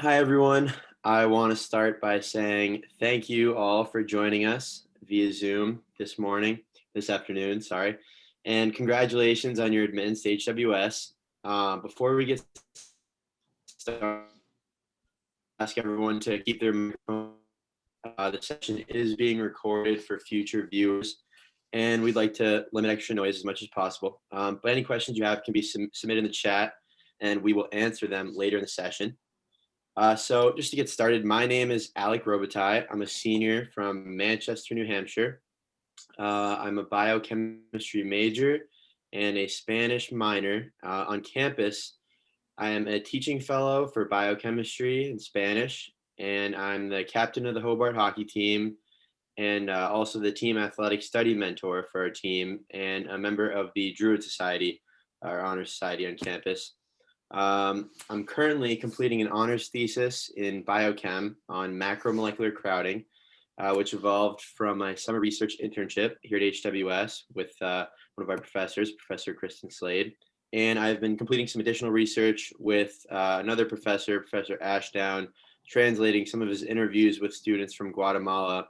Hi, everyone. I want to start by saying thank you all for joining us via Zoom this afternoon, sorry, and congratulations on your admittance to HWS. Before we get started, ask everyone to keep their microphone. The session is being recorded for future viewers, and we'd like to limit extra noise as much as possible. But any questions you have can be submitted in the chat, and we will answer them later in the session. So just to get started, my name is Alec Robitaille. I'm a senior from Manchester, New Hampshire. I'm a biochemistry major and a Spanish minor. On campus, I am a teaching fellow for biochemistry and Spanish, and I'm the captain of the Hobart hockey team and also the team athletic study mentor for our team and a member of the Druid Society, our honor society on campus. I'm currently completing an honors thesis in biochem on macromolecular crowding, which evolved from my summer research internship here at HWS with one of our professors, Professor Kristen Slade. And I've been completing some additional research with another professor, Professor Ashdown, translating some of his interviews with students from Guatemala.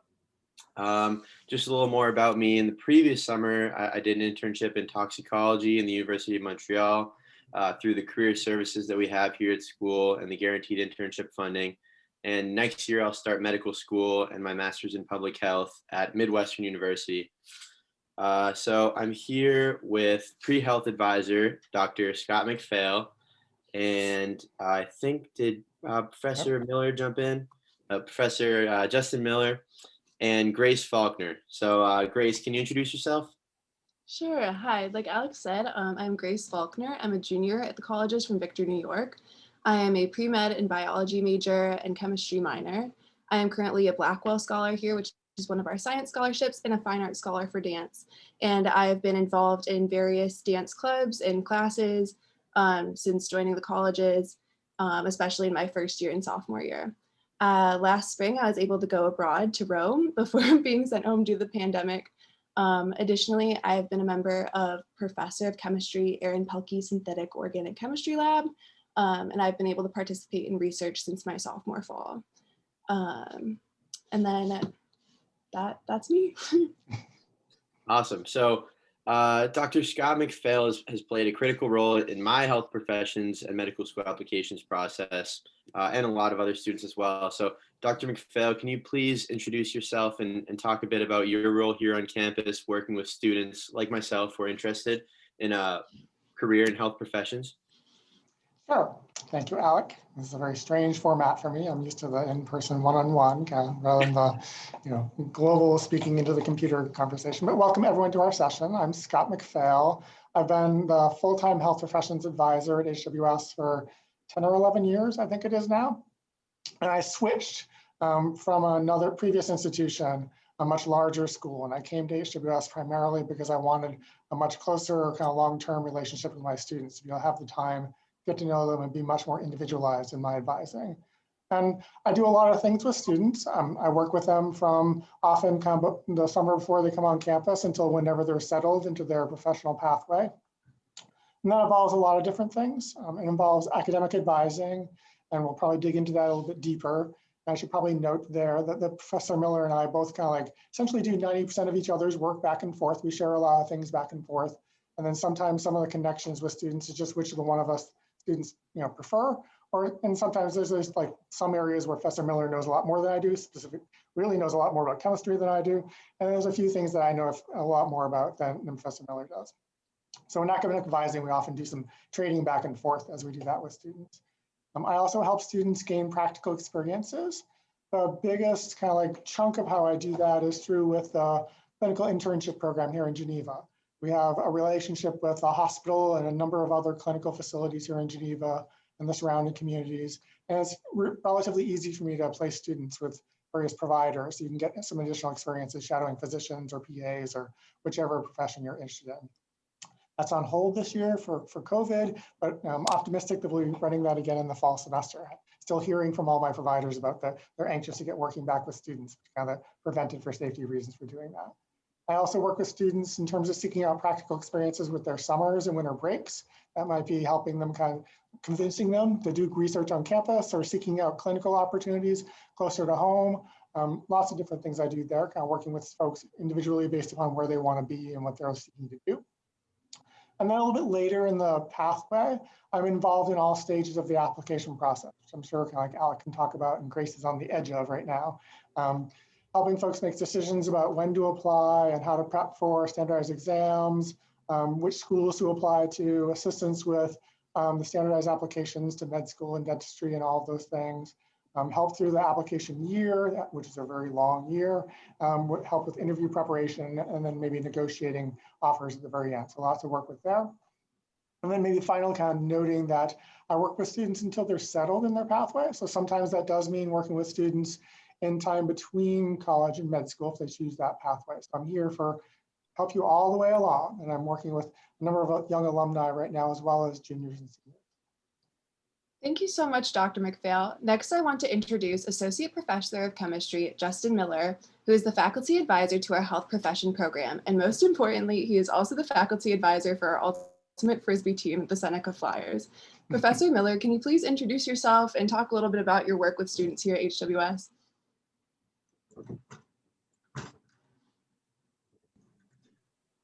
Just a little more about me. In the previous summer, I did an internship in toxicology in the University of Montreal through the career services that we have here at school and the guaranteed internship funding. And next year, I'll start medical school and my master's in public health at Midwestern University. So I'm here with PreHealth advisor, Dr. Scott MacPhail. And I think, did Professor Miller jump in? Professor Justin Miller and Grace Faulkner. So Grace, can you introduce yourself? Sure. Hi. Like Alex said, I'm Grace Faulkner. I'm a junior at the colleges from Victor, New York. I am a pre-med and biology major and chemistry minor. I am currently a Blackwell Scholar here, which is one of our science scholarships, and a fine arts scholar for dance. And I've been involved in various dance clubs and classes since joining the colleges, especially in my first year and sophomore year. Last spring, I was able to go abroad to Rome before being sent home due to the pandemic. Additionally, I've been a member of Professor of Chemistry Aaron Pelkey's Synthetic Organic Chemistry Lab, and I've been able to participate in research since my sophomore fall. And then that's me. Awesome. So Dr. Scott MacPhail has played a critical role in my health professions and medical school applications process, and a lot of other students as well. So Dr. MacPhail, can you please introduce yourself and talk a bit about your role here on campus working with students like myself who are interested in a career in health professions? Sure. Thank you, Alec. This is a very strange format for me. I'm used to the in-person one-on-one rather than the global speaking into the computer conversation. But welcome everyone to our session. I'm Scott MacPhail. I've been the full-time health professions advisor at HWS for 10 or 11 years, I think it is now. And I switched from another previous institution, a much larger school. And I came to HWS primarily because I wanted a much closer kind of long-term relationship with my students to be able to have the time, get to know them, and be much more individualized in my advising. And I do a lot of things with students. I work with them from often kind of the summer before they come on campus until whenever they're settled into their professional pathway. And that involves a lot of different things. It involves academic advising, and we'll probably dig into that a little bit deeper. I should probably note there that the Professor Miller and I both kind of like essentially do 90% of each other's work back and forth. We share a lot of things back and forth. And then sometimes some of the connections with students is just which of the one of us students prefer, and sometimes there's like some areas where Professor Miller knows a lot more than I do, really knows a lot more about chemistry than I do, and there's a few things that I know a lot more about than Professor Miller does. So in academic advising, we often do some trading back and forth as we do that with students. I also help students gain practical experiences. The biggest kind of like chunk of how I do that is through with the clinical internship program here in Geneva. We have a relationship with a hospital and a number of other clinical facilities here in Geneva and the surrounding communities. And it's relatively easy for me to place students with various providers. So you can get some additional experiences shadowing physicians or PAs or whichever profession you're interested in. That's on hold this year for COVID, but I'm optimistic that we'll be running that again in the fall semester. Still hearing from all my providers about that they're anxious to get working back with students, which kind of prevented for safety reasons for doing that. I also work with students in terms of seeking out practical experiences with their summers and winter breaks. That might be helping them kind of convincing them to do research on campus or seeking out clinical opportunities closer to home. Lots of different things I do there, kind of working with folks individually based upon where they want to be and what they're seeking to do. And then a little bit later in the pathway, I'm involved in all stages of the application process, which I'm sure kind of like Alec can talk about and Grace is on the edge of right now. Helping folks make decisions about when to apply and how to prep for standardized exams, which schools to apply to, assistance with the standardized applications to med school and dentistry and all of those things. Help through the application year, which is a very long year, help with interview preparation, and then maybe negotiating offers at the very end. So lots of work with there. And then maybe final kind of noting that I work with students until they're settled in their pathway. So sometimes that does mean working with students in time between college and med school if they choose that pathway. So I'm here for help you all the way along. And I'm working with a number of young alumni right now, as well as juniors and seniors. Thank you so much, Dr. MacPhail. Next, I want to introduce Associate Professor of Chemistry, Justin Miller, who is the faculty advisor to our health profession program. And most importantly, he is also the faculty advisor for our ultimate Frisbee team, the Seneca Flyers. Professor Miller, can you please introduce yourself and talk a little bit about your work with students here at HWS?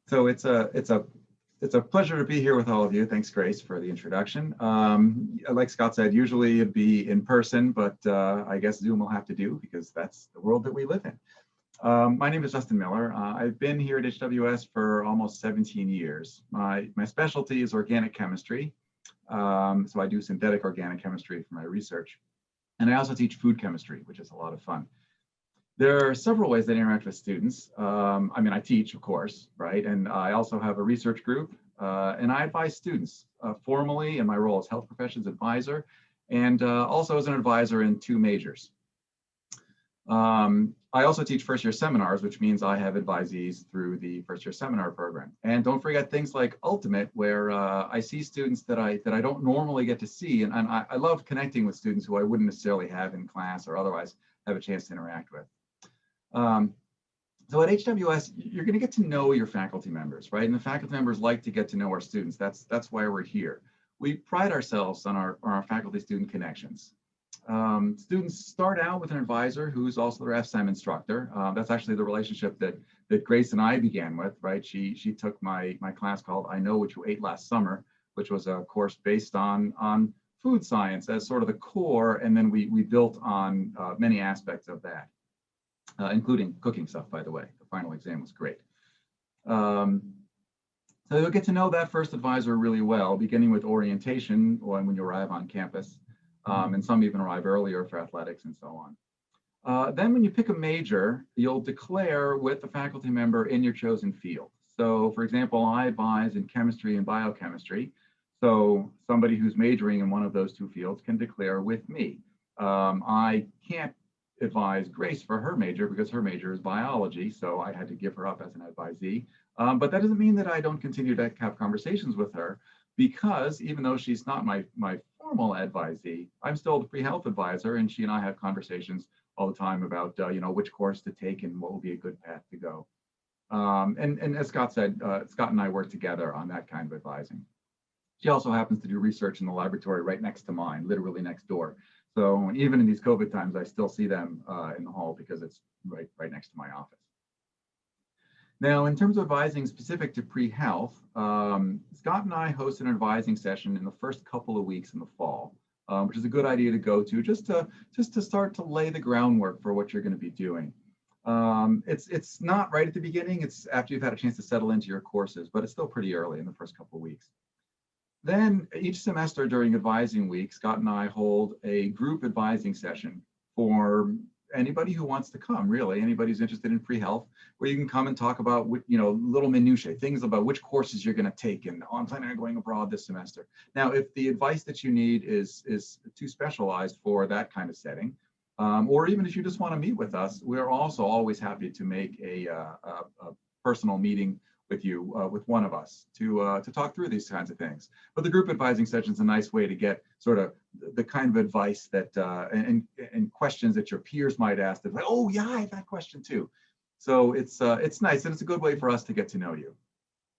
So it's a pleasure to be here with all of you. Thanks, Grace, for the introduction. Like Scott said, usually it'd be in person, but I guess Zoom will have to do because that's the world that we live in. My name is Justin Miller. I've been here at HWS for almost 17 years. My specialty is organic chemistry. So I do synthetic organic chemistry for my research. And I also teach food chemistry, which is a lot of fun. There are several ways that I interact with students. I mean, I teach, of course, right? And I also have a research group, and I advise students formally in my role as health professions advisor, and also as an advisor in 2 majors. I also teach first-year seminars, which means I have advisees through the first-year seminar program. And don't forget things like Ultimate, where I see students that I don't normally get to see, and I love connecting with students who I wouldn't necessarily have in class or otherwise have a chance to interact with. So at HWS, you're going to get to know your faculty members, right? And the faculty members like to get to know our students. That's why we're here. We pride ourselves on our faculty-student connections. Students start out with an advisor who's also their FSEM instructor. That's actually the relationship that Grace and I began with, right? She took my class called I Know What You Ate Last Summer, which was a course based on food science as sort of the core, and then we built on many aspects of that. Including cooking stuff, by the way. The final exam was great. So you'll get to know that first advisor really well, beginning with orientation when you arrive on campus, and some even arrive earlier for athletics and so on. Then when you pick a major, you'll declare with the faculty member in your chosen field. So for example, I advise in chemistry and biochemistry. So somebody who's majoring in one of those 2 fields can declare with me. I can't advise Grace for her major because her major is biology, so I had to give her up as an advisee. But that doesn't mean that I don't continue to have conversations with her, because even though she's not my formal advisee, I'm still the PreHealth advisor, and she and I have conversations all the time about which course to take and what will be a good path to go. And as Scott said, Scott and I work together on that kind of advising. She also happens to do research in the laboratory right next to mine, literally next door. So even in these COVID times, I still see them in the hall because it's right next to my office. Now, in terms of advising specific to PreHealth, Scott and I host an advising session in the first couple of weeks in the fall, which is a good idea to go to just to start to lay the groundwork for what you're going to be doing. It's not right at the beginning, it's after you've had a chance to settle into your courses, but it's still pretty early in the first couple of weeks. Then each semester during advising week, Scott and I hold a group advising session for anybody who wants to come, really, anybody who's interested in PreHealth, where you can come and talk about, little minutiae, things about which courses you're going to take and I'm planning on going abroad this semester. Now, if the advice that you need is too specialized for that kind of setting, or even if you just want to meet with us, we're also always happy to make a personal meeting with you, with one of us to talk through these kinds of things. But the group advising session is a nice way to get sort of the kind of advice that and questions that your peers might ask. That like, oh yeah, I have that question too. So it's nice, and it's a good way for us to get to know you.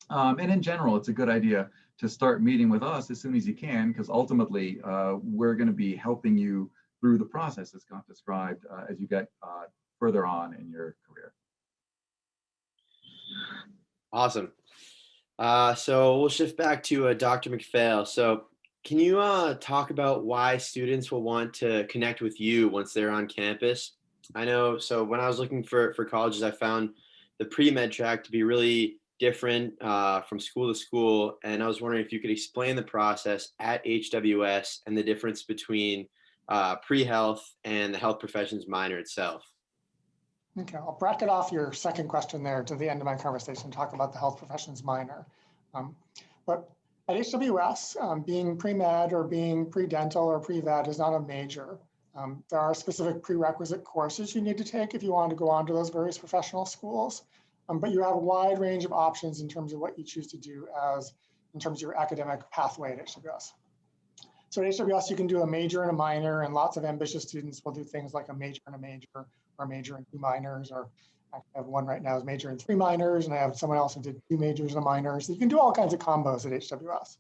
And in general, it's a good idea to start meeting with us as soon as you can, because ultimately we're going to be helping you through the process as Scott described as you get further on in your career. Awesome. So we'll shift back to Dr. MacPhail. So can you talk about why students will want to connect with you once they're on campus? I know, so when I was looking for colleges, I found the pre-med track to be really different from school to school. And I was wondering if you could explain the process at HWS and the difference between pre-health and the health professions minor itself. Okay, I'll bracket off your second question there to the end of my conversation, talk about the health professions minor. But at HWS, being pre-med or being pre-dental or pre-vet is not a major. There are specific prerequisite courses you need to take if you want to go on to those various professional schools. But you have a wide range of options in terms of what you choose to do in terms of your academic pathway at HWS. So at HWS, you can do a major and a minor, and lots of ambitious students will do things like a major and a major, or a major and 2 minors, or I have one right now is major and 3 minors, and I have someone else who did 2 majors and a minor. So you can do all kinds of combos at HWS.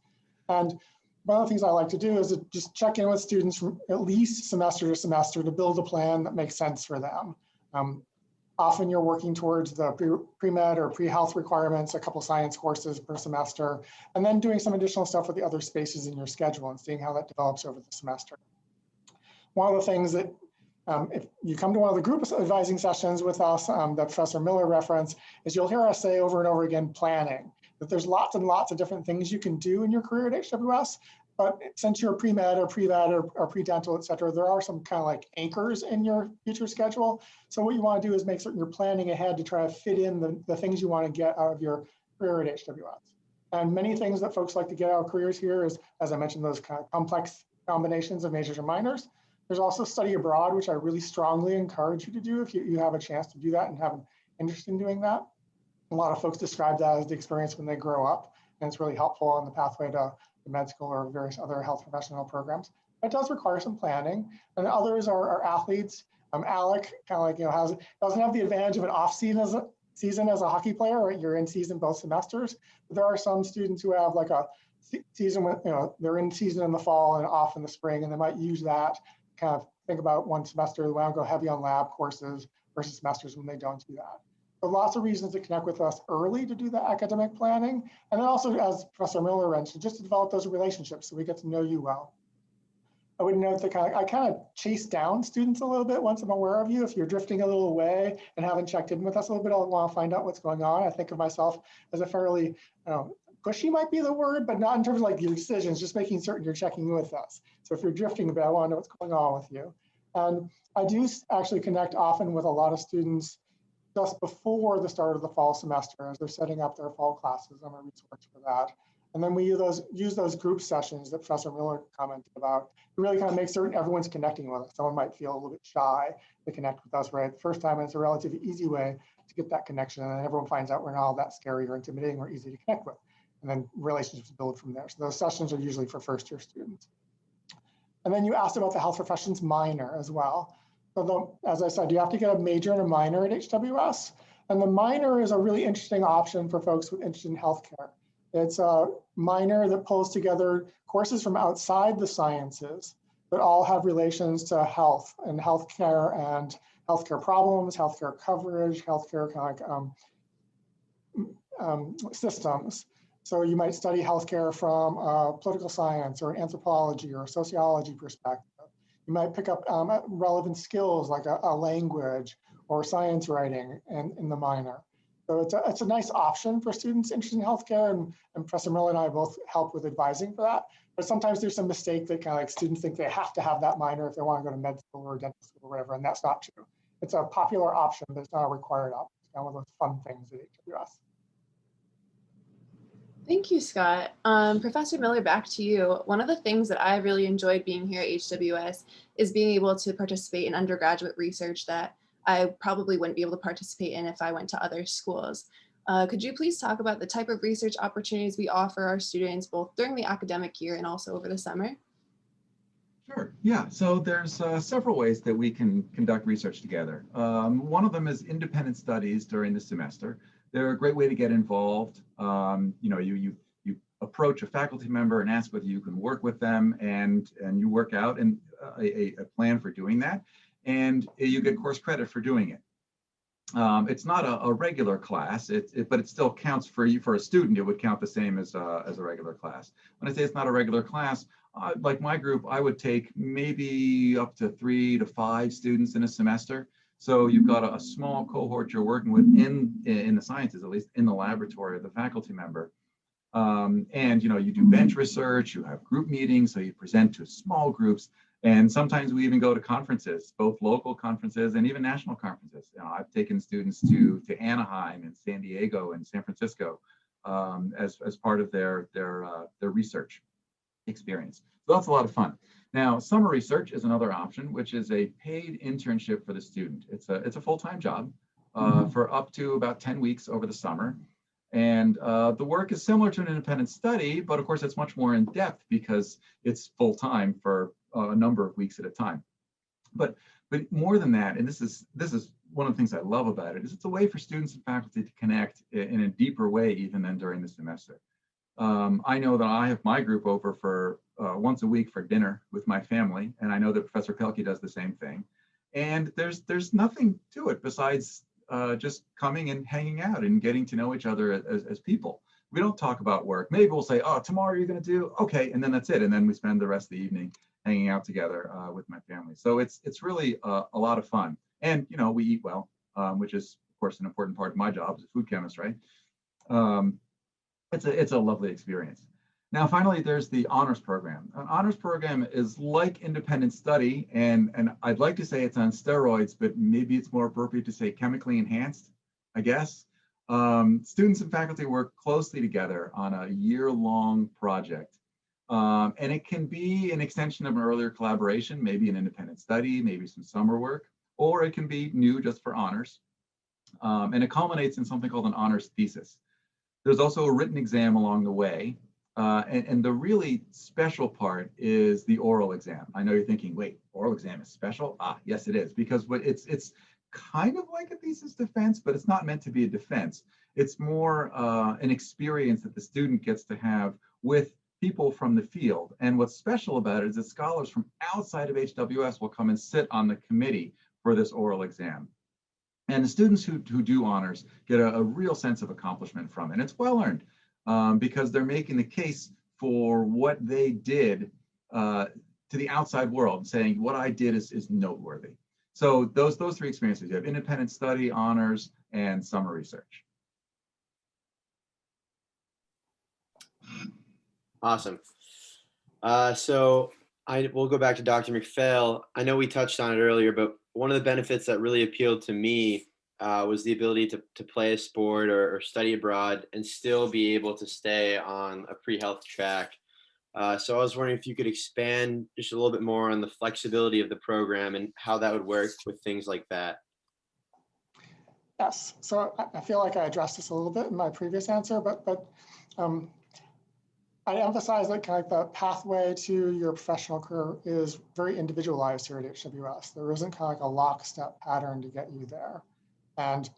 And one of the things I like to do is to just check in with students from at least semester to semester to build a plan that makes sense for them. Often you're working towards the pre-med or pre-health requirements, a couple science courses per semester, and then doing some additional stuff with the other spaces in your schedule and seeing how that develops over the semester. One of the things that if you come to one of the group advising sessions with us that Professor Miller referenced, is you'll hear us say over and over again, planning, that there's lots and lots of different things you can do in your career at HWS. But since you're pre-med or pre-vet or pre-dental, et cetera, there are some kind of like anchors in your future schedule. So what you want to do is make certain you're planning ahead to try to fit in the things you want to get out of your career at HWS. And many things that folks like to get out of careers here is, as I mentioned, those kind of complex combinations of majors and minors. There's also study abroad, which I really strongly encourage you to do if you have a chance to do that and have an interest in doing that. A lot of folks describe that as the experience when they grow up, and it's really helpful on the pathway to med school or various other health professional programs. It does require some planning, and others are athletes. Alec kind of like doesn't have the advantage of an off season as a hockey player. Right? You're in season both semesters. But there are some students who have like a season with they're in season in the fall and off in the spring, and they might use that kind of think about one semester they want to go heavy on lab courses versus semesters when they don't do that. So lots of reasons to connect with us early to do the academic planning. And then also, as Professor Miller mentioned, just to develop those relationships so we get to know you well. I would note that I kind of chase down students a little bit once I'm aware of you. If you're drifting a little away and haven't checked in with us a little bit, I'll want to find out what's going on. I think of myself as a fairly, pushy might be the word, but not in terms of like your decisions, just making certain you're checking in with us. So if you're drifting a bit, I want to know what's going on with you. And I do actually connect often with a lot of students just before the start of the fall semester as they're setting up their fall classes. I'm a resource for that. And then we use those group sessions that Professor Miller commented about to really kind of make certain everyone's connecting with us. Someone might feel a little bit shy to connect with us right the first time, and it's a relatively easy way to get that connection. And then everyone finds out we're not all that scary or intimidating or easy to connect with. And then relationships build from there. So those sessions are usually for first-year students. And then you asked about the health professions minor as well. So as I said, you have to get a major and a minor at HWS. And the minor is a really interesting option for folks with interest in healthcare. It's a minor that pulls together courses from outside the sciences that all have relations to health and healthcare and healthcare problems, healthcare coverage, healthcare kind of systems. So you might study healthcare from a political science or anthropology or a sociology perspective. You might pick up relevant skills like a language or science writing in the minor. So it's a nice option for students interested in healthcare, and Professor Miller and I both help with advising for that. But sometimes there's some mistake that kind of like students think they have to have that minor if they want to go to med school or dental school or whatever, and that's not true. It's a popular option, but it's not a required option. It's kind of one of those fun things at HWS. Thank you, Scott. Professor Miller, back to you. One of the things that I really enjoyed being here at HWS is being able to participate in undergraduate research that I probably wouldn't be able to participate in if I went to other schools. Could you please talk about the type of research opportunities we offer our students both during the academic year and also over the summer? Sure. Yeah. So there's several ways that we can conduct research together. One of them is independent studies during the semester. They're a great way to get involved. You approach a faculty member and ask whether you can work with them, and you work out a plan for doing that, and you get course credit for doing it. It's not a regular class, but it still counts for you. For a student, it would count the same as a regular class. When I say it's not a regular class, like my group, I would take maybe up to 3 to 5 students in a semester. So you've got a small cohort you're working with in the sciences, at least in the laboratory of the faculty member. And you do bench research, you have group meetings, so you present to small groups. And sometimes we even go to conferences, both local conferences and even national conferences. I've taken students to Anaheim and San Diego and San Francisco as part of their research experience. So that's a lot of fun. Now, summer research is another option, which is a paid internship for the student. It's a full-time job for up to about 10 weeks over the summer. And the work is similar to an independent study, but of course it's much more in depth because it's full-time for a number of weeks at a time. But more than that, and this is one of the things I love about it, is it's a way for students and faculty to connect in a deeper way even than during the semester. I know that I have my group over for once a week for dinner with my family, and I know that Professor Pelkey does the same thing. And there's nothing to it besides just coming and hanging out and getting to know each other as people. We don't talk about work. Maybe we'll say, oh, tomorrow you're going to do, okay, and then that's it. And then we spend the rest of the evening hanging out together with my family. So it's really a lot of fun. And, we eat well, which is, of course, an important part of my job as a food chemist, right? It's a lovely experience. Now, finally, there's the honors program. An honors program is like independent study, and I'd like to say it's on steroids, but maybe it's more appropriate to say chemically enhanced, I guess. Students and faculty work closely together on a year-long project. And it can be an extension of an earlier collaboration, maybe an independent study, maybe some summer work, or it can be new just for honors. And it culminates in something called an honors thesis. There's also a written exam along the way. And the really special part is the oral exam. I know you're thinking, wait, oral exam is special? Yes, it is, because it's kind of like a thesis defense, but it's not meant to be a defense. It's more an experience that the student gets to have with people from the field. And what's special about it is that scholars from outside of HWS will come and sit on the committee for this oral exam. And the students who do honors get a real sense of accomplishment from it. And it's well earned because they're making the case for what they did to the outside world, saying what I did is noteworthy. So those 3 experiences, you have independent study, honors, and summer research. Awesome. So we'll go back to Dr. MacPhail. I know we touched on it earlier, but one of the benefits that really appealed to me was the ability to play a sport or study abroad and still be able to stay on a pre-health track. So I was wondering if you could expand just a little bit more on the flexibility of the program and how that would work with things like that. Yes, so I feel like I addressed this a little bit in my previous answer, but I emphasize that kind of the pathway to your professional career is very individualized here at HWS. There isn't kind of like a lockstep pattern to get you there. And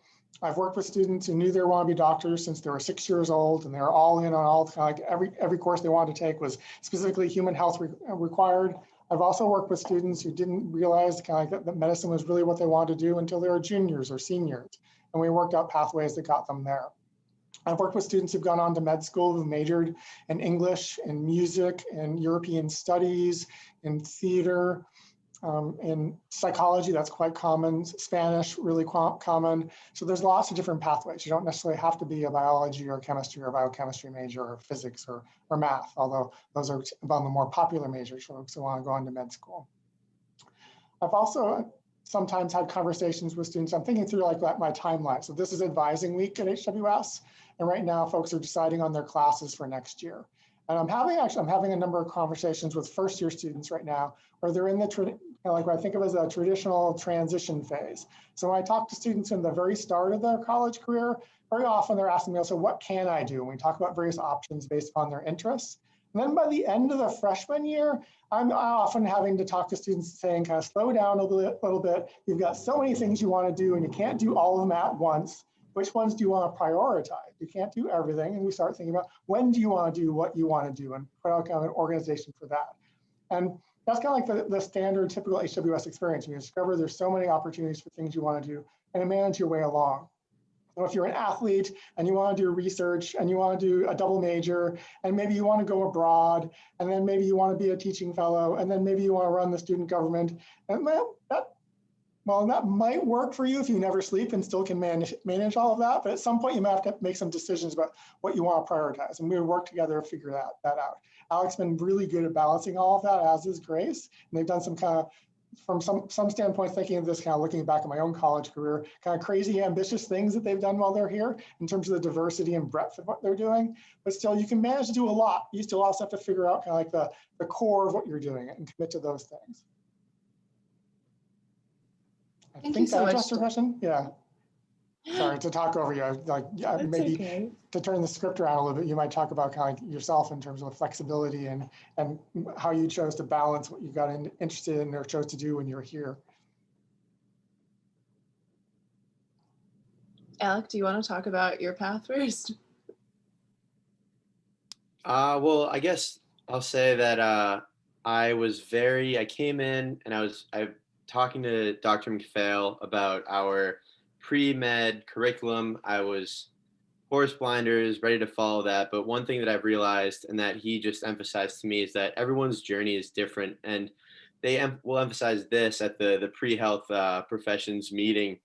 I've worked with students who knew they want to be doctors since they were 6 years old, and they were all in on all kind of like every course they wanted to take was specifically human health required. I've also worked with students who didn't realize kind of that medicine was really what they wanted to do until they were juniors or seniors, and we worked out pathways that got them there. I've worked with students who've gone on to med school who majored in English, in music, in European studies, in theater, in psychology. That's quite common. Spanish, really common. So there's lots of different pathways. You don't necessarily have to be a biology or chemistry or biochemistry major or physics or math, although those are among the more popular majors for folks who want to go on to med school. I've also sometimes had conversations with students. I'm thinking through like my timeline. So this is advising week at HWS. And right now folks are deciding on their classes for next year. And I'm having a number of conversations with first year students right now where they're in like what I think of as a traditional transition phase. So when I talk to students in the very start of their college career, very often they're asking me, so what can I do? And we talk about various options based on their interests. And then by the end of the freshman year, I'm often having to talk to students saying, kind of slow down a little bit. You've got so many things you want to do and you can't do all of them at once. Which ones do you want to prioritize? You can't do everything. And we start thinking about when do you want to do what you want to do and put out kind of an organization for that. And that's kind of like the standard typical HWS experience. You discover there's so many opportunities for things you want to do and manage your way along. So if you're an athlete and you want to do research and you want to do a double major and maybe you want to go abroad and then maybe you want to be a teaching fellow and then maybe you want to run the student government, and that might work for you if you never sleep and still can manage all of that. But at some point you might have to make some decisions about what you want to prioritize. And we would work together to figure that out. Alex has been really good at balancing all of that, as is Grace. And they've done some kind of, from some standpoint, thinking of this, kind of looking back at my own college career, kind of crazy, ambitious things that they've done while they're here in terms of the diversity and breadth of what they're doing. But still, you can manage to do a lot. You still also have to figure out kind of like the core of what you're doing and commit to those things. Thank you so much. Addressed your question? Yeah. Sorry to talk over you. Maybe okay. To turn the script around a little bit, you might talk about kind of yourself in terms of flexibility and how you chose to balance what you got interested in or chose to do when you're here. Alec, do you want to talk about your path first? Well, I guess I'll say that I came in and I was talking to Dr. MacPhail about our pre-med curriculum. I was horse blinders, ready to follow that. But one thing that I've realized and that he just emphasized to me is that everyone's journey is different. And they will emphasize this at the PreHealth professions meeting,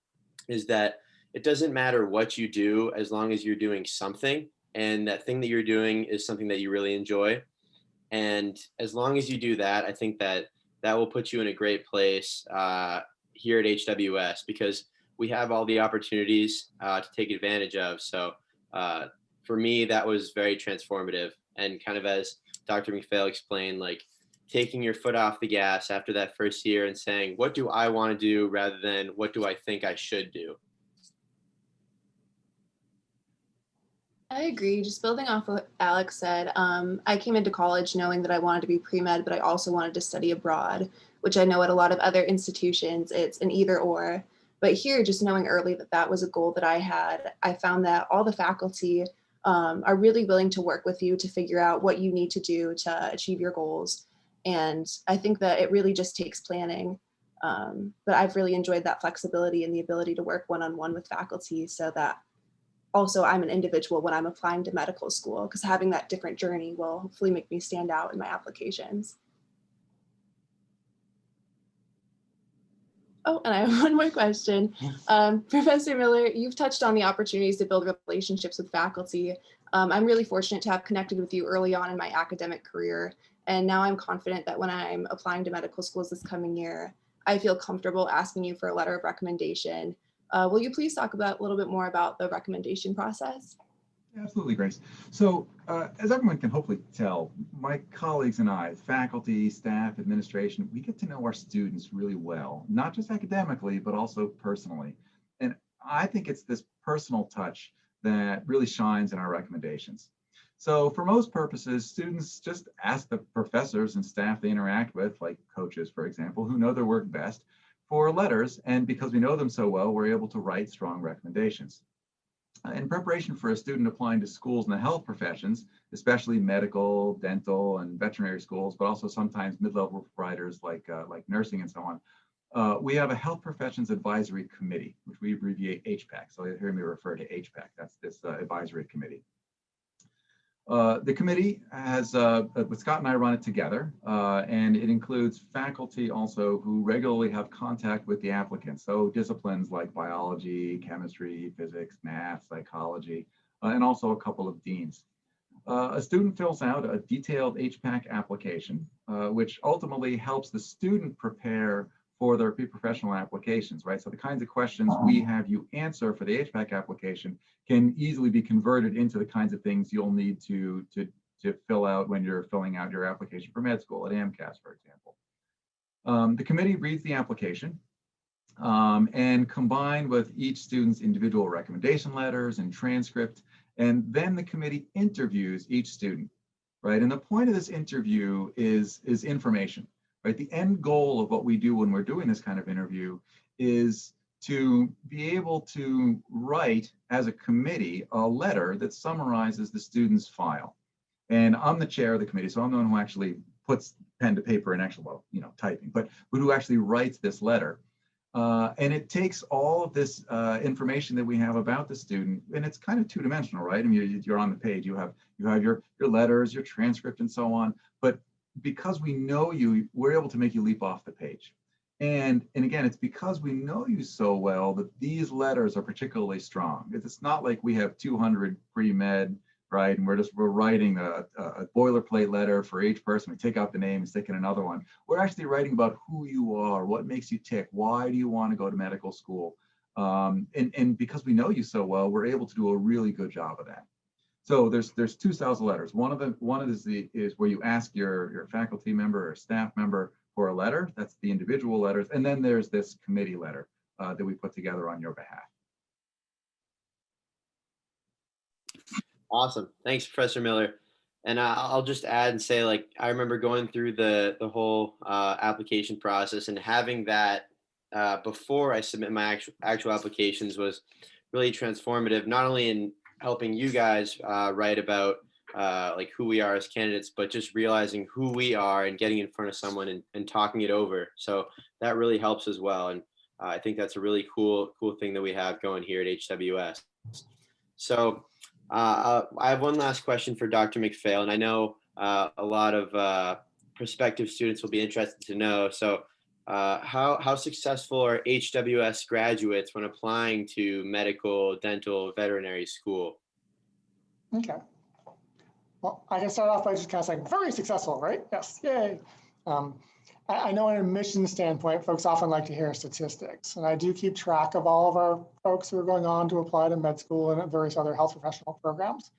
is that it doesn't matter what you do as long as you're doing something. And that thing that you're doing is something that you really enjoy. And as long as you do that, I think that will put you in a great place here at HWS, because we have all the opportunities to take advantage of. So for me, that was very transformative. And kind of as Dr. MacPhail explained, like taking your foot off the gas after that first year and saying, what do I want to do rather than what do I think I should do? I agree. Just building off what Alex said, I came into college knowing that I wanted to be pre-med, but I also wanted to study abroad, which I know at a lot of other institutions, it's an either or. But here, just knowing early that that was a goal that I had, I found that all the faculty are really willing to work with you to figure out what you need to do to achieve your goals. And I think that it really just takes planning. But I've really enjoyed that flexibility and the ability to work one-on-one with faculty, so that also I'm an individual when I'm applying to medical school, because having that different journey will hopefully make me stand out in my applications. Oh, and I have one more question. Professor Miller, you've touched on the opportunities to build relationships with faculty. I'm really fortunate to have connected with you early on in my academic career. And now I'm confident that when I'm applying to medical schools this coming year, I feel comfortable asking you for a letter of recommendation. Will you please talk about a little bit more about the recommendation process? Absolutely, Grace. So as everyone can hopefully tell, my colleagues and I, faculty, staff, administration, we get to know our students really well, not just academically, but also personally. And I think it's this personal touch that really shines in our recommendations. So for most purposes, students just ask the professors and staff they interact with, like coaches, for example, who know their work best, for letters. And because we know them so well, we're able to write strong recommendations. In preparation for a student applying to schools in the health professions, especially medical, dental, and veterinary schools, but also sometimes mid-level providers like nursing and so on, we have a health professions advisory committee, which we abbreviate HPAC. So you hear me refer to HPAC. That's this advisory committee. The committee has, Scott and I run it together, and it includes faculty also who regularly have contact with the applicants. So disciplines like biology, chemistry, physics, math, psychology, and also a couple of deans. A student fills out a detailed HPAC application, which ultimately helps the student prepare for their pre-professional applications, right? So the kinds of questions we have you answer for the HPAC application can easily be converted into the kinds of things you'll need to fill out when you're filling out your application for med school at AMCAS, for example. The committee reads the application and combined with each student's individual recommendation letters and transcript, and then the committee interviews each student. right? And the point of this interview is information, right? The end goal of what we do when we're doing this kind of interview is to be able to write as a committee a letter that summarizes the student's file. And I'm the chair of the committee, so I'm the one who actually puts pen to paper and actually, well, typing, but who actually writes this letter. And it takes all of this information that we have about the student, and it's kind of two-dimensional, right? I mean, you're on the page, you have your letters, your transcript, and so on. But because we know you, we're able to make you leap off the page. And again, it's because we know you so well that these letters are particularly strong. It's not like we have 200 pre-med, right? And we're writing a boilerplate letter for each person. We take out the name and stick in another one. We're actually writing about who you are, what makes you tick, why do you want to go to medical school? And because we know you so well, we're able to do a really good job of that. So there's two styles of letters. One is where you ask your faculty member or staff member for a letter. That's the individual letters. And then there's this committee letter that we put together on your behalf. Awesome. Thanks, Professor Miller. And I'll just add and say, like, I remember going through the whole application process, and having that before I submit my actual applications was really transformative, not only in helping you guys write about like who we are as candidates, but just realizing who we are and getting in front of someone and talking it over. So that really helps as well. And I think that's a really cool thing that we have going here at HWS. So I have one last question for Dr. MacPhail, and I know a lot of prospective students will be interested to know. So how successful are HWS graduates when applying to medical, dental, veterinary school? Okay. Well, I can start off by just kind of saying very successful, right? Yes, yay. I know in an admissions standpoint, folks often like to hear statistics, and I do keep track of all of our folks who are going on to apply to med school and various other health professional programs.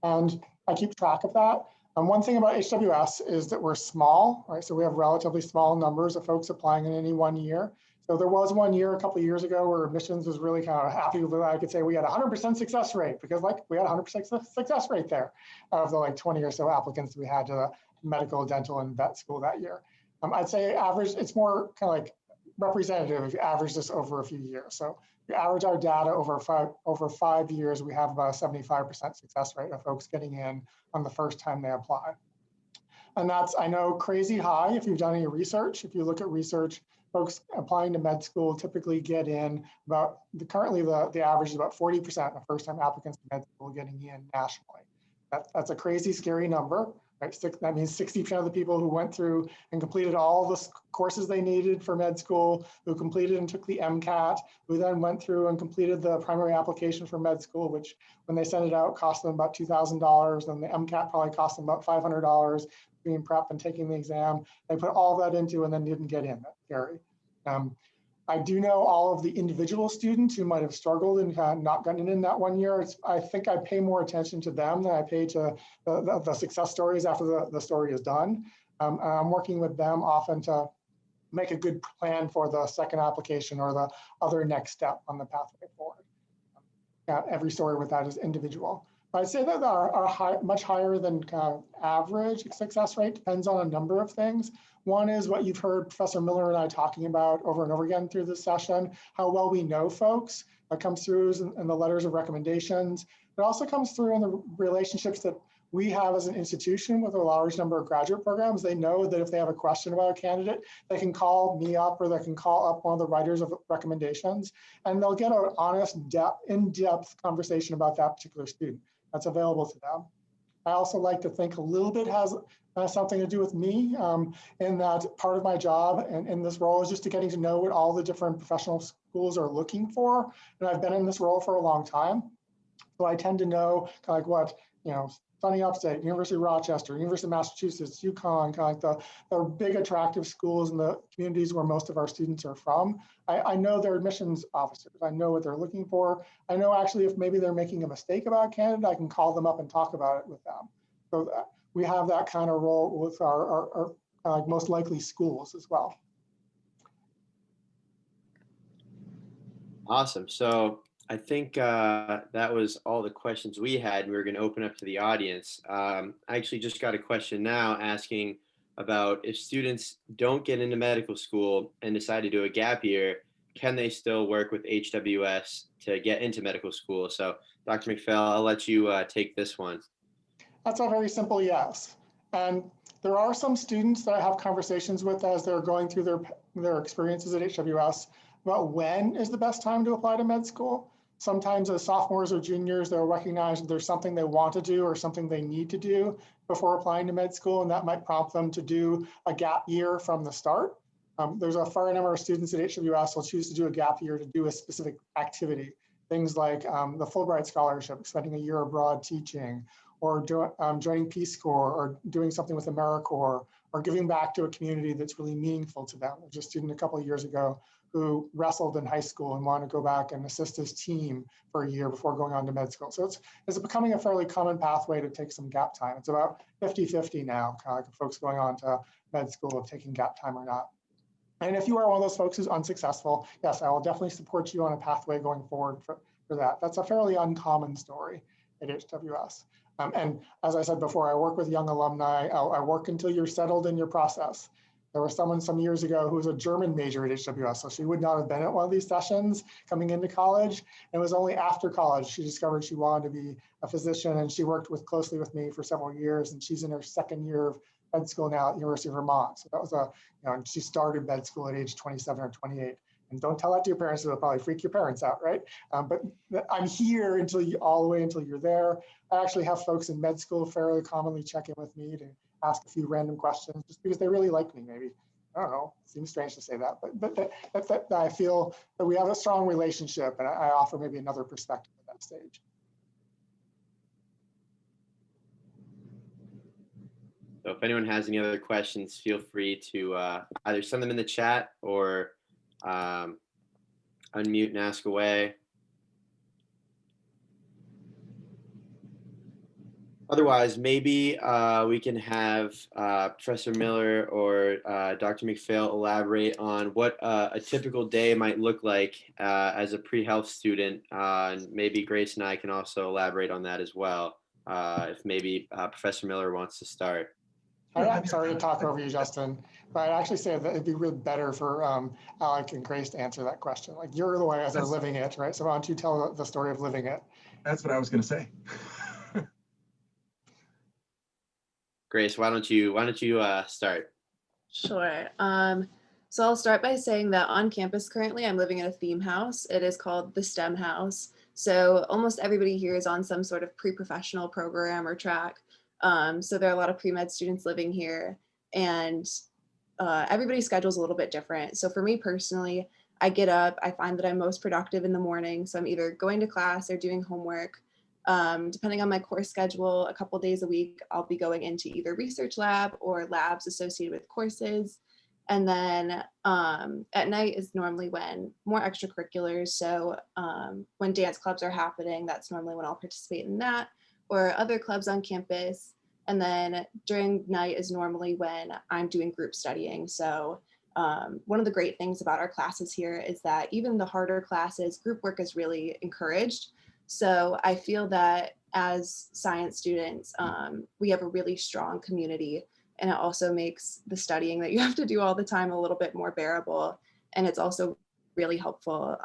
And I keep track of that. And one thing about HWS is that we're small, right? So we have relatively small numbers of folks applying in any one year. So there was one year a couple of years ago where admissions was really kind of happy with, I could say we had 100% success rate, because like we had 100% success rate there of the like 20 or so applicants we had to the medical, dental, and vet school that year. I'd say average, it's more kind of like representative if you average this over a few years. So if you average our data over 5 years, we have about a 75% success rate of folks getting in on the first time they apply. And that's, I know, crazy high if you've done any research. If you look at research, folks applying to med school typically get in about, currently the average is about 40% of first time applicants to med school getting in nationally. That's a crazy, scary number. Right? That means 60% of the people who went through and completed all the courses they needed for med school, who completed and took the MCAT, who then went through and completed the primary application for med school, which when they sent it out cost them about $2,000, and the MCAT probably cost them about $500 being prep and taking the exam. They put all that into and then didn't get in. That's scary. I do know all of the individual students who might have struggled and not gotten in that one year. I think I pay more attention to them than I pay to the success stories after the story is done. I'm working with them often to make a good plan for the second application or the other next step on the pathway forward. Every story with that is individual. I'd say that our much higher than average success rate depends on a number of things. One is what you've heard Professor Miller and I talking about over and over again through this session, how well we know folks. That comes through in the letters of recommendations. It also comes through in the relationships that we have as an institution with a large number of graduate programs. They know that if they have a question about a candidate, they can call me up or they can call up one of the writers of recommendations, and they'll get an honest, in-depth conversation about that particular student that's available to them. I also like to think a little bit has something to do with me in that part of my job and in this role is just getting to know what all the different professional schools are looking for. And I've been in this role for a long time. So I tend to know kind of like what, Sunny Upstate, University of Rochester, University of Massachusetts, UConn, kind of like the big attractive schools in the communities where most of our students are from. I know their admissions officers. I know what they're looking for. I know actually if maybe they're making a mistake about a candidate, I can call them up and talk about it with them. So we have that kind of role with our most likely schools as well. Awesome. So I think that was all the questions we had. We were going to open up to the audience. I actually just got a question now asking about if students don't get into medical school and decide to do a gap year, can they still work with HWS to get into medical school? So, Dr. MacPhail, I'll let you take this one. That's a very simple yes. And there are some students that I have conversations with as they're going through their experiences at HWS about when is the best time to apply to med school. Sometimes as sophomores or juniors, they'll recognize that there's something they want to do or something they need to do before applying to med school, and that might prompt them to do a gap year from the start. There's a fair number of students at HWS will choose to do a gap year to do a specific activity. Things like the Fulbright Scholarship, spending a year abroad teaching, or joining Peace Corps, or doing something with AmeriCorps, or giving back to a community that's really meaningful to them. There's a student a couple of years ago who wrestled in high school and wanted to go back and assist his team for a year before going on to med school. So it's becoming a fairly common pathway to take some gap time. It's about 50-50 now, folks going on to med school of taking gap time or not. And if you are one of those folks who's unsuccessful, yes, I will definitely support you on a pathway going forward for that. That's a fairly uncommon story at HWS. And as I said before, I work with young alumni. I work until you're settled in your process. There was someone some years ago who was a German major at HWS, so she would not have been at one of these sessions coming into college. And it was only after college she discovered she wanted to be a physician, and she worked closely with me for several years, and she's in her second year of med school now at the University of Vermont. So that was and she started med school at age 27 or 28. And don't tell that to your parents, it'll probably freak your parents out, right? But I'm here all the way until you're there. I actually have folks in med school fairly commonly check in with me to ask a few random questions just because they really like me, maybe. I don't know, it seems strange to say that, but that I feel that we have a strong relationship, and I offer maybe another perspective at that stage. So if anyone has any other questions, feel free to either send them in the chat or unmute and ask away. Otherwise, maybe we can have Professor Miller or Dr. MacPhail elaborate on what a typical day might look like as a pre-health student. And maybe Grace and I can also elaborate on that as well, if maybe Professor Miller wants to start. I'm sorry to talk over you, Justin, but I'd actually say that it'd be really better for Alec and Grace to answer that question. Like, you're the one as they're living it, right? So why don't you tell the story of living it? That's what I was going to say. Grace, why don't you start? Sure. So I'll start by saying that on campus currently, I'm living in a theme house. It is called the STEM house. So almost everybody here is on some sort of pre-professional program or track. So there are a lot of pre-med students living here, and everybody's schedule is a little bit different. So for me personally, I get up, I find that I'm most productive in the morning. So I'm either going to class or doing homework. Depending on my course schedule, a couple days a week, I'll be going into either research lab or labs associated with courses. And then at night is normally when more extracurriculars. So when dance clubs are happening, that's normally when I'll participate in that, or other clubs on campus. And then during night is normally when I'm doing group studying. So one of the great things about our classes here is that even the harder classes, group work is really encouraged. So I feel that as science students, we have a really strong community, and it also makes the studying that you have to do all the time a little bit more bearable. And it's also really helpful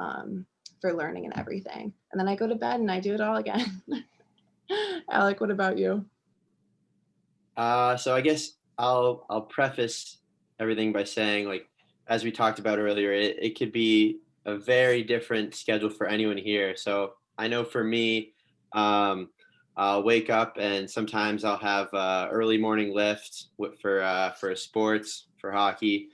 for learning and everything. And then I go to bed and I do it all again. Alec, what about you? So I guess I'll preface everything by saying, like, as we talked about earlier, it could be a very different schedule for anyone here. So I know for me, I'll wake up and sometimes I'll have early morning lift for sports, for hockey,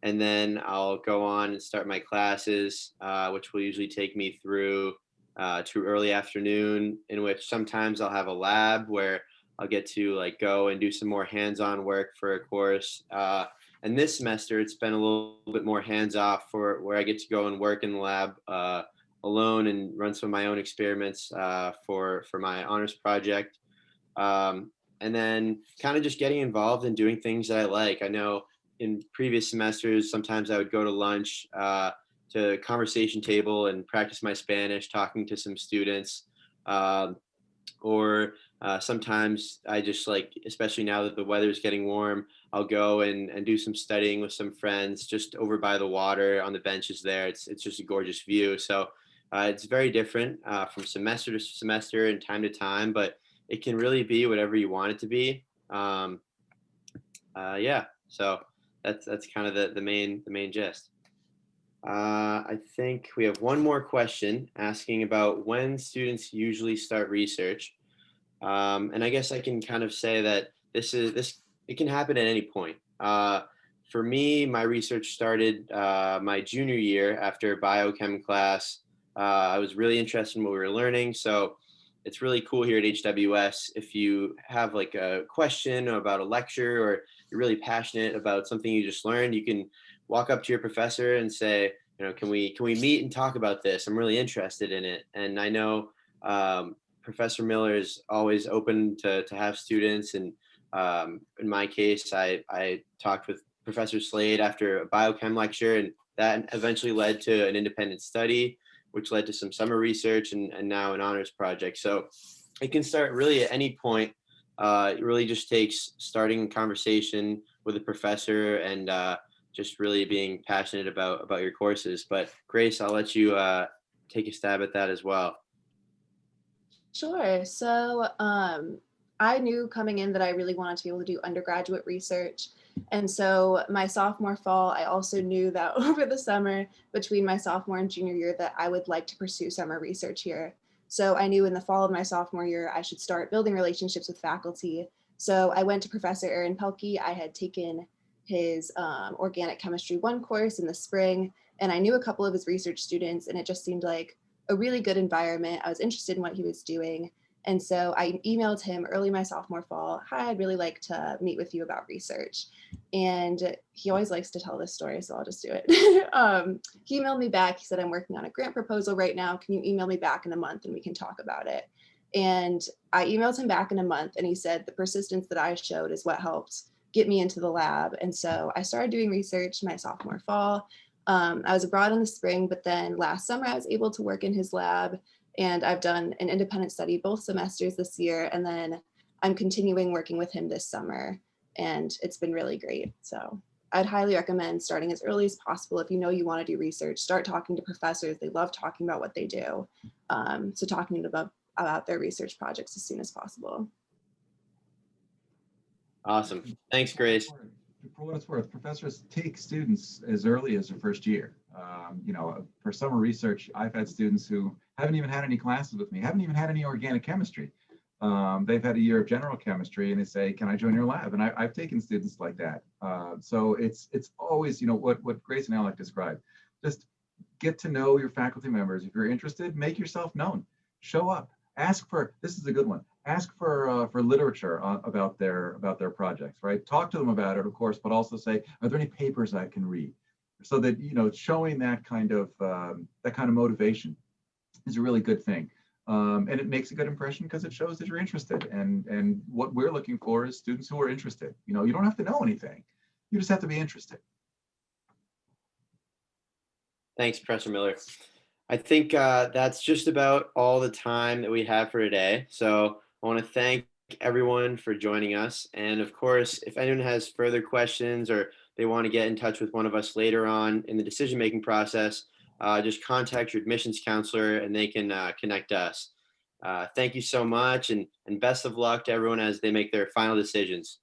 and then I'll go on and start my classes, which will usually take me through to early afternoon, in which sometimes I'll have a lab where I'll get to like go and do some more hands-on work for a course. And this semester, it's been a little bit more hands-off for where I get to go and work in the lab alone and run some of my own experiments for my honors project. And then kind of just getting involved in doing things that I like. I know in previous semesters, sometimes I would go to lunch to to conversation table and practice my Spanish, talking to some students. Or sometimes I just like, especially now that the weather is getting warm, I'll go and do some studying with some friends just over by the water on the benches there. It's just a gorgeous view. So it's very different from semester to semester and time to time, but it can really be whatever you want it to be. Yeah, so that's kind of the main gist. I think we have one more question asking about when students usually start research. And I guess I can kind of say that this it can happen at any point. For me, my research started my junior year after biochem class. I was really interested in what we were learning, so it's really cool here at HWS. If you have like a question about a lecture or you're really passionate about something you just learned, you can walk up to your professor and say, can we meet and talk about this? I'm really interested in it. And I know Professor Miller is always open to have students. And in my case, I talked with Professor Slade after a biochem lecture, and that eventually led to an independent study, which led to some summer research and now an honors project. So it can start really at any point. It really just takes starting a conversation with a professor and just really being passionate about your courses. But Grace, I'll let you take a stab at that as well. Sure. So I knew coming in that I really wanted to be able to do undergraduate research. And so my sophomore fall, I also knew that over the summer between my sophomore and junior year that I would like to pursue summer research here. So I knew in the fall of my sophomore year, I should start building relationships with faculty. So I went to Professor Aaron Pelkey. I had taken his Organic Chemistry 1 course in the spring, and I knew a couple of his research students, and it just seemed like a really good environment. I was interested in what he was doing. And so I emailed him early my sophomore fall, hi, I'd really like to meet with you about research. And he always likes to tell this story, so I'll just do it. He emailed me back. He said, I'm working on a grant proposal right now. Can you email me back in a month and we can talk about it? And I emailed him back in a month and he said, the persistence that I showed is what helped get me into the lab. And so I started doing research my sophomore fall. I was abroad in the spring, but then last summer I was able to work in his lab, and I've done an independent study both semesters this year, and then I'm continuing working with him this summer, and it's been really great. So I'd highly recommend starting as early as possible. If you know you want to do research, start talking to professors. They love talking about what they do. So talking to them about their research projects as soon as possible. Awesome. Thanks, Grace. For what it's worth, professors take students as early as their first year. For summer research, I've had students who haven't even had any classes with me, haven't even had any organic chemistry. They've had a year of general chemistry and they say, can I join your lab? And I've taken students like that. So it's always, what Grace and Alec described. Just get to know your faculty members. If you're interested, make yourself known. Show up. Ask for, this is a good one. Ask for literature about their projects, right? Talk to them about it, of course, but also say, are there any papers I can read? So that, showing that kind of motivation is a really good thing. And it makes a good impression because it shows that you're interested. And what we're looking for is students who are interested. You don't have to know anything. You just have to be interested. Thanks, Professor Miller. I think that's just about all the time that we have for today. So I want to thank everyone for joining us. And of course, if anyone has further questions or they want to get in touch with one of us later on in the decision-making process, just contact your admissions counselor and they can connect us. Thank you so much and best of luck to everyone as they make their final decisions.